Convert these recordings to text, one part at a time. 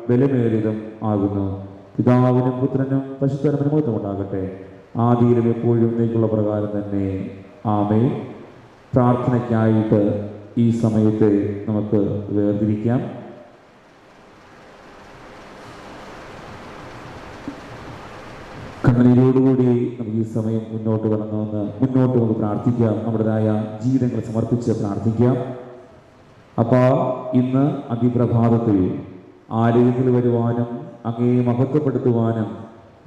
ബലമേറിയതും ആകുന്നു. പിതാവിനും പുത്രനും പരിശുദ്ധാത്മാവിനും മഹത്വം ഉണ്ടാകട്ടെ, ആദിയിലും എപ്പോഴും എന്നേക്കുള്ള പ്രകാരം തന്നെ. ആമേൻ. പ്രാർത്ഥനയ്ക്കായിട്ട് ഈ സമയത്തെ നമുക്ക് വേർതിരിക്കാം. കണ്ണീരോടുകൂടി നമുക്ക് ഈ സമയം മുന്നോട്ട് നമുക്ക് പ്രാർത്ഥിക്കാം. നമ്മുടേതായ ജീവിതങ്ങൾ സമർപ്പിച്ച് പ്രാർത്ഥിക്കാം. അപ്പോൾ ഇന്ന് അതിപ്രഭാതത്തിൽ ആലയത്തിൽ വരുവാനും അങ്ങേ മഹത്വപ്പെടുത്തുവാനും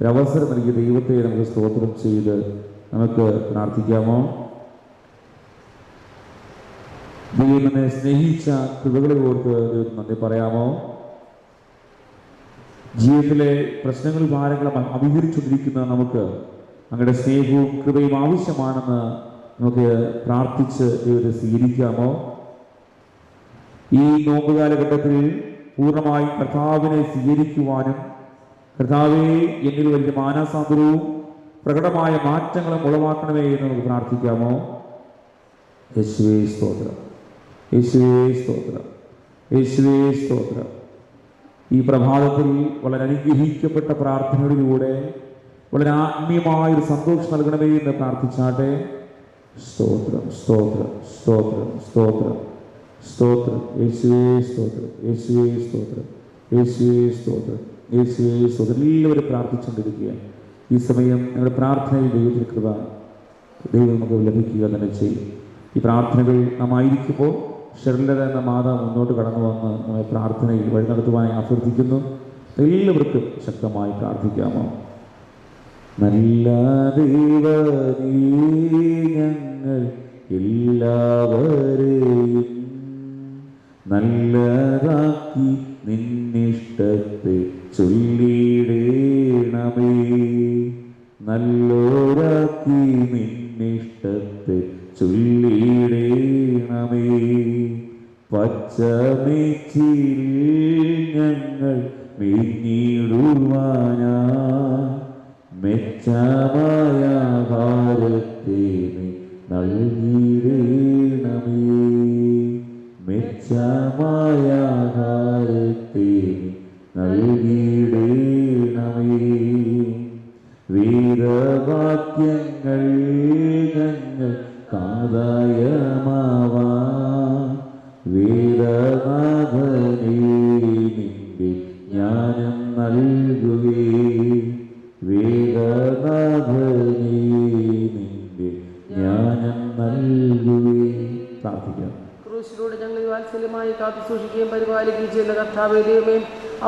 ഒരവസരം നൽകിയ ദൈവത്തെ നമുക്ക് സ്തോത്രം ചെയ്ത് നമുക്ക് പ്രാർത്ഥിക്കാമോ? ദൈവം നമ്മെ സ്നേഹിച്ച കൃപകളെ ഓർത്ത് ദൈവത്തിന് നന്ദി പറയാമോ? ജീവിതത്തിലെ പ്രശ്നങ്ങൾ ഭാരങ്ങളും അഭിമുഖീകരിച്ചുകൊണ്ടിരിക്കുന്ന നമുക്ക് അങ്ങയുടെ സ്നേഹവും കൃപയും ആവശ്യമാണെന്ന് നമുക്ക് പ്രാർത്ഥിച്ച് ദൈവത്തെ സ്വീകരിക്കാമോ? ഈ നോമ്പ് കാലഘട്ടത്തിൽ പൂർണ്ണമായും കർത്താവിനെ സ്വീകരിക്കുവാനും കർത്താവെ എന്നിൽ വലിയ മാനസാന്തരവും പ്രകടമായ മാറ്റങ്ങളും ഉളവാക്കണമേ എന്ന് നമുക്ക് പ്രാർത്ഥിക്കാമോ? യേശുവേ സ്തോത്രം, യേശുവേ സ്തോത്രം, യേശുവേ സ്തോത്രം. ഈ പ്രഭാതത്തിൽ വളരെ അനുഗ്രഹിക്കപ്പെട്ട പ്രാർത്ഥനകളിലൂടെ വളരെ ആത്മീയമായൊരു സന്തോഷം നൽകണമേ എന്ന് പ്രാർത്ഥിച്ചാട്ടെ. സ്തോത്രം, സ്തോത്രം, സ്തോത്രം, സ്തോത്രം, സ്തോത്രം. യേശുവേ സ്തോത്രം, യേശുവേ സ്തോത്രം, യേശുവേ സ്തോത്രം, യേശുവേ സ്തോത്രം. എല്ലാവരും പ്രാർത്ഥിച്ചുകൊണ്ടിരിക്കുക. ഈ സമയം ഞങ്ങളുടെ പ്രാർത്ഥനയിൽ ദൈവത്തിന് കൃപ ദൈവം നമുക്ക് ലഭിക്കുക തന്നെ ചെയ്യും. ഈ പ്രാർത്ഥനകൾ നാം ആയിരിക്കുമ്പോൾ ഷെർലർ എന്ന മാതാവ് മുന്നോട്ട് കടന്നു വന്ന് നമ്മെ പ്രാർത്ഥനയിൽ വഴി നടത്തുവാനായി അഭ്യർത്ഥിക്കുന്നു. എല്ലാവർക്കും ശക്തമായി പ്രാർത്ഥിക്കാമോ? നല്ല ദൈവമേ, ഞങ്ങൾ എല്ലാവരെയും നല്ലതാക്കി നിന്നിഷ്ടത്തെ ചൊല്ലിടേണമേ, നല്ലോരാക്കി നിന്നിഷ്ടത്തെ ചൊല്ലിടേണമേ. പച്ചമേച്ചിൽ ഞങ്ങൾ മേഞ്ഞിടുവാനാ മെച്ചമായ ആഹാരത്തെ നൽകിടേണമേ, മെച്ചമായ ആഹാരത്തെ നൽകിടേണമേ. വേദവാക്യങ്ങൾ ഞങ്ങൾ കാതായമാവാ, വേദനാഥനേ നിന്റെ ജ്ഞാനം നൽകുകേ, വേദനാഥനേ നിന്റെ ജ്ഞാനം നൽകുകേ. പ്രാർത്ഥിക്കാം. ക്രൂശിലൂടെ ഞങ്ങൾ വാത്സല്യമായി കാത്തു സൂക്ഷിക്കുകയും പരിപാലിക്കുകയും ചെയ്യുന്ന കർത്താവേ ദൈവമേ,